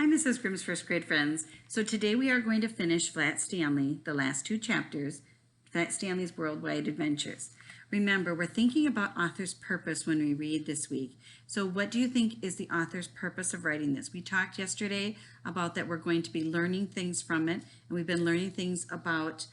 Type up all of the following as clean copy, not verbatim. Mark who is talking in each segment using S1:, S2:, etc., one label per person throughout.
S1: Hi, Mrs. Grimm's first grade friends. So today we are going to finish Flat Stanley, the last two chapters, Flat Stanley's Worldwide Adventures. Remember, we're thinking about author's purpose when we read this week. So what do you think is the author's purpose of writing this? We talked yesterday about that we're going to be learning things from it, and we've been learning things about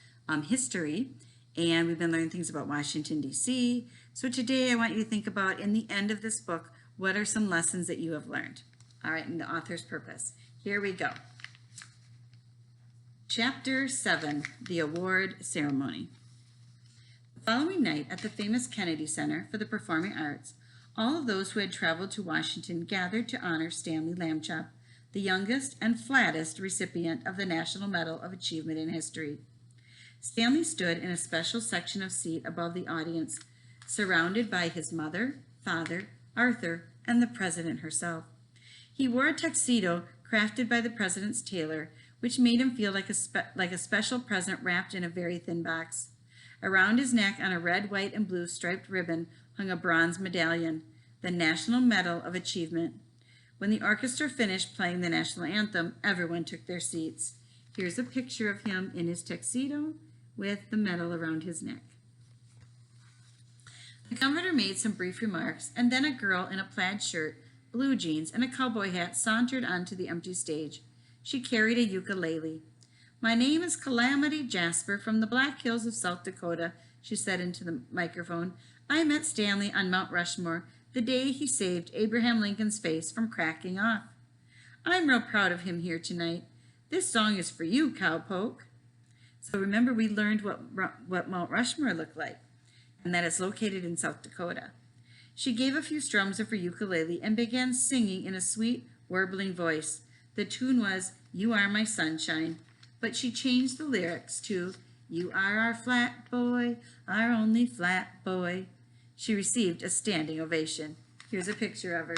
S1: history, and we've been learning things about Washington, D.C. So today I want you to think about, in the end of this book, what are some lessons that you have learned? All right, and the author's purpose. Here we go. Chapter 7, The Award Ceremony. The following night at the famous Kennedy Center for the Performing Arts, all of those who had traveled to Washington gathered to honor Stanley Lambchop, the youngest and flattest recipient of the National Medal of Achievement in History. Stanley stood in a special section of seat above the audience, surrounded by his mother, father, Arthur, and the president herself. He wore a tuxedo crafted by the president's tailor, which made him feel like a special present wrapped in a very thin box. Around his neck, on a red, white, and blue striped ribbon, hung a bronze medallion, the National Medal of Achievement. When the orchestra finished playing the national anthem, everyone took their seats. Here's a picture of him in his tuxedo with the medal around his neck. The governor made some brief remarks, and then a girl in a plaid shirt, blue jeans, and a cowboy hat sauntered onto the empty stage. She carried a ukulele. "My name is Calamity Jasper from the Black Hills of South Dakota," she said into the microphone. "I met Stanley on Mount Rushmore the day he saved Abraham Lincoln's face from cracking off. I'm real proud of him here tonight. This song is for you, cowpoke." So remember, we learned what Mount Rushmore looked like, and that it's located in South Dakota. She gave a few strums of her ukulele and began singing in a sweet, warbling voice. The tune was, "You Are My Sunshine," but she changed the lyrics to, "You are our flat boy, our only flat boy." She received a standing ovation. Here's a picture of her.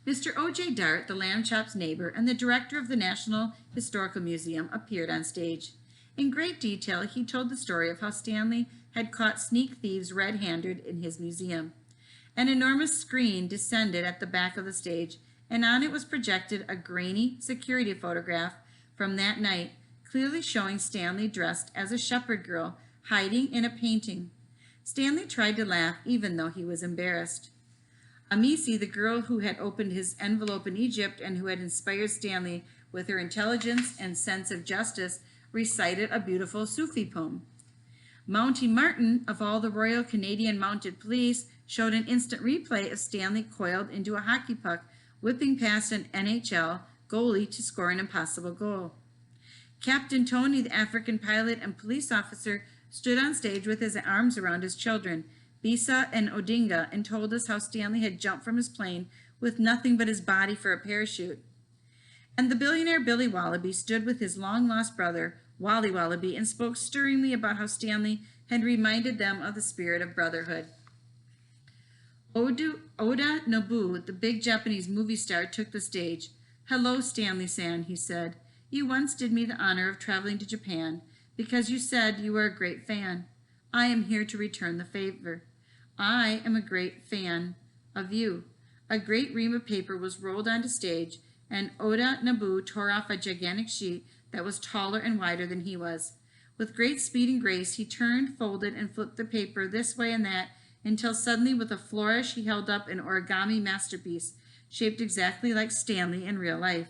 S1: Mr. O.J. Dart, the Lambchop's neighbor and the director of the National Historical Museum, appeared on stage. In great detail, he told the story of how Stanley had caught sneak thieves red-handed in his museum. An enormous screen descended at the back of the stage, and on it was projected a grainy security photograph from that night, clearly showing Stanley dressed as a shepherd girl hiding in a painting. Stanley tried to laugh, even though he was embarrassed. Amisi, the girl who had opened his envelope in Egypt and who had inspired Stanley with her intelligence and sense of justice, recited a beautiful Sufi poem. Mountie Martin, of all the Royal Canadian Mounted Police, showed an instant replay of Stanley coiled into a hockey puck, whipping past an NHL goalie to score an impossible goal. Captain Tony, the African pilot and police officer, stood on stage with his arms around his children, Bisa and Odinga, and told us how Stanley had jumped from his plane with nothing but his body for a parachute. And the billionaire Billy Wallaby stood with his long-lost brother, Wally Wallaby, and spoke stirringly about how Stanley had reminded them of the spirit of brotherhood. Oda Nobu, the big Japanese movie star, took the stage. "Hello, Stanley-san," he said. "You once did me the honor of traveling to Japan because you said you were a great fan. I am here to return the favor. I am a great fan of you." A great ream of paper was rolled onto stage, and Oda Nobu tore off a gigantic sheet that was taller and wider than he was. With great speed and grace, he turned, folded, and flipped the paper this way and that, until suddenly, with a flourish, he held up an origami masterpiece, shaped exactly like Stanley in real life.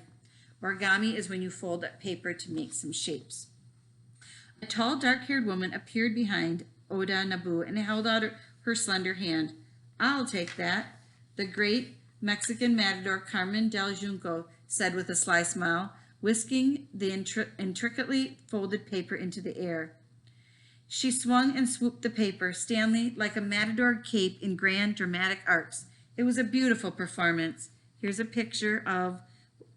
S1: Origami is when you fold up paper to make some shapes. A tall, dark-haired woman appeared behind Oda Nobu and held out her slender hand. "I'll take that," the great Mexican matador Carmen del Junco said with a sly smile, whisking the intricately folded paper into the air. She swung and swooped the paper, Stanley like a matador cape in grand dramatic arcs. It was a beautiful performance. Here's a picture of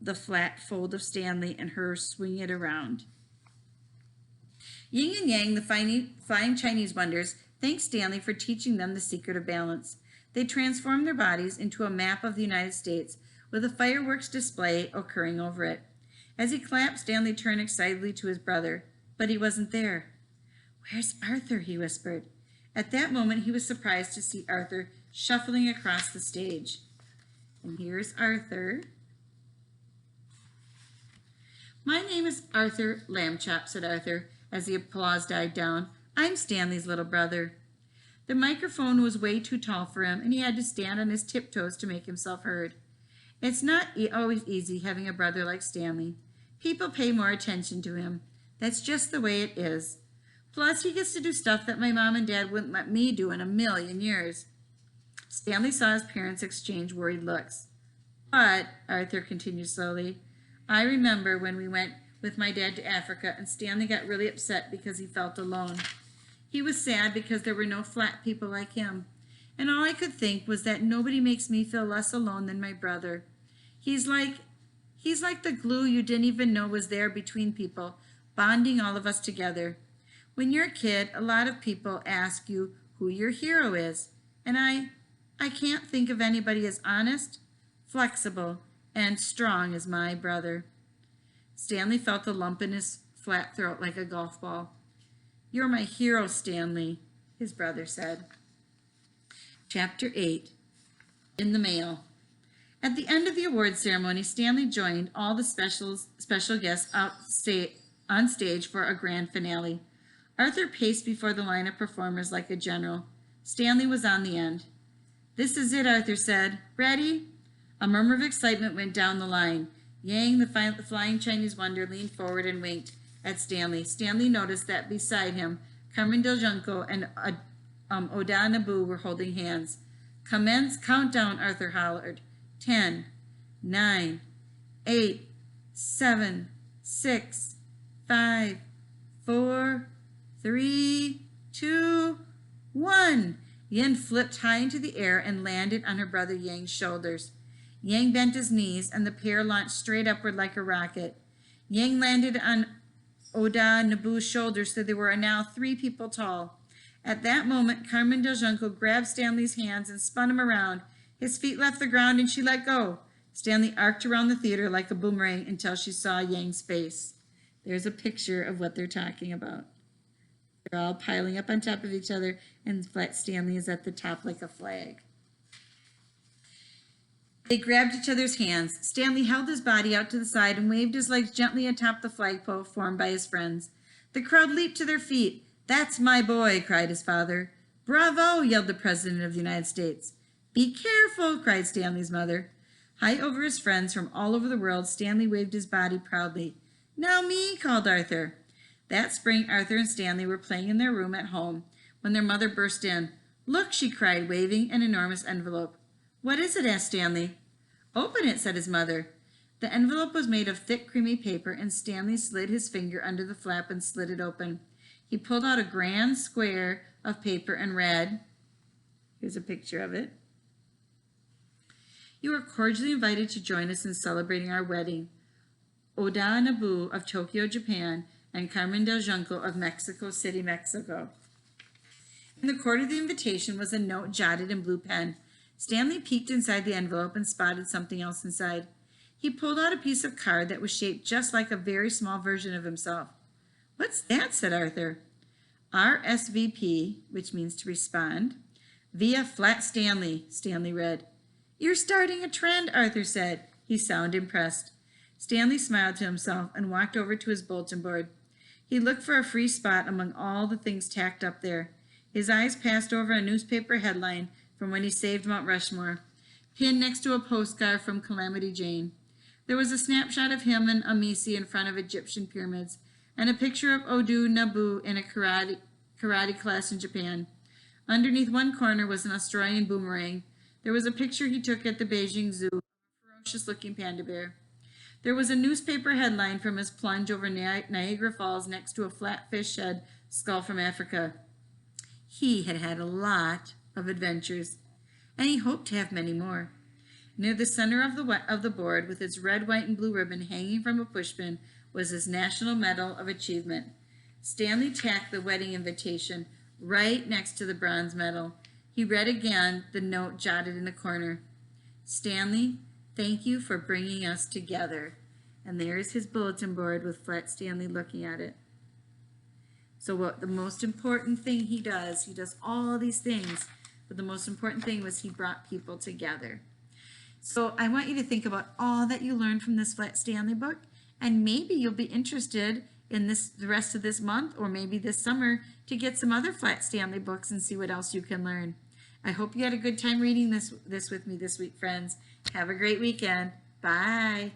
S1: the flat fold of Stanley and her swinging it around. Yin and Yang, the flying Chinese wonders, thanked Stanley for teaching them the secret of balance. They transformed their bodies into a map of the United States, with a fireworks display occurring over it. As he clapped, Stanley turned excitedly to his brother, but he wasn't there. "Where's Arthur?" he whispered. At that moment, he was surprised to see Arthur shuffling across the stage. And here's Arthur. "My name is Arthur Lambchop," said Arthur, as the applause died down. "I'm Stanley's little brother." The microphone was way too tall for him, and he had to stand on his tiptoes to make himself heard. It's not always easy having a brother like Stanley. People pay more attention to him. That's just the way it is. Plus, he gets to do stuff that my mom and dad wouldn't let me do in a million years. Stanley saw his parents exchange worried looks. "But," Arthur continued slowly, "I remember when we went with my dad to Africa and Stanley got really upset because he felt alone. He was sad because there were no flat people like him. And all I could think was that nobody makes me feel less alone than my brother. He's like the glue you didn't even know was there between people, bonding all of us together. When you're a kid, a lot of people ask you who your hero is. And I can't think of anybody as honest, flexible, and strong as my brother." Stanley felt the lump in his flat throat like a golf ball. "You're my hero, Stanley," his brother said. Chapter 8. In the Mail. At the end of the awards ceremony, Stanley joined all the special guests on stage for a grand finale. Arthur paced before the line of performers like a general. Stanley was on the end. "This is it," Arthur said. "Ready?" A murmur of excitement went down the line. Yang, the flying Chinese wonder, leaned forward and winked at Stanley. Stanley noticed that beside him, Carmen Del Junco and Oda Nabu were holding hands. "Commence countdown," Arthur hollered. 10, 9, 8, 7, 6, 5, 4, 3, 2, 1. Yin flipped high into the air and landed on her brother Yang's shoulders. Yang bent his knees, and the pair launched straight upward like a rocket. Yang landed on Oda Nabu's shoulders, so they were now 3 people tall. At that moment, Carmen Del Junco grabbed Stanley's hands and spun him around. His feet left the ground, and she let go. Stanley arced around the theater like a boomerang until she saw Yang's face. There's a picture of what they're talking about. They're all piling up on top of each other, and Stanley is at the top like a flag. They grabbed each other's hands. Stanley held his body out to the side and waved his legs gently atop the flagpole formed by his friends. The crowd leaped to their feet. "That's my boy," cried his father. "Bravo," yelled the President of the United States. "Be careful," cried Stanley's mother. High over his friends from all over the world, Stanley waved his body proudly. "Now me," called Arthur. That spring, Arthur and Stanley were playing in their room at home when their mother burst in. "Look," she cried, waving an enormous envelope. "What is it?" asked Stanley. "Open it," said his mother. The envelope was made of thick, creamy paper, and Stanley slid his finger under the flap and slid it open. He pulled out a grand square of paper and read, here's a picture of it. "You are cordially invited to join us in celebrating our wedding. Oda Nabu of Tokyo, Japan, and Carmen Del Junco of Mexico City, Mexico." In the corner of the invitation was a note jotted in blue pen. Stanley peeked inside the envelope and spotted something else inside. He pulled out a piece of card that was shaped just like a very small version of himself. "What's that?" said Arthur. "RSVP," which means to respond, "via Flat Stanley," Stanley read. "You're starting a trend," Arthur said. He sounded impressed. Stanley smiled to himself and walked over to his bulletin board. He looked for a free spot among all the things tacked up there. His eyes passed over a newspaper headline from when he saved Mount Rushmore, pinned next to a postcard from Calamity Jane. There was a snapshot of him and Amisi in front of Egyptian pyramids, and a picture of Oda Nabu in a karate class in Japan. Underneath one corner was an Australian boomerang. There was a picture he took at the Beijing Zoo of a ferocious-looking panda bear. There was a newspaper headline from his plunge over Niagara Falls next to a flat fish head skull from Africa. He had had a lot of adventures, and he hoped to have many more. Near the center of the board, with its red, white, and blue ribbon hanging from a pushpin, was his National Medal of Achievement. Stanley tacked the wedding invitation right next to the bronze medal. He read again the note jotted in the corner. "Stanley, thank you for bringing us together." And there's his bulletin board with Flat Stanley looking at it. So what the most important thing he does all these things, but the most important thing was he brought people together. So I want you to think about all that you learned from this Flat Stanley book, and maybe you'll be interested in the rest of this month or maybe this summer to get some other Flat Stanley books and see what else you can learn. I hope you had a good time reading this with me this week, friends. Have a great weekend. Bye.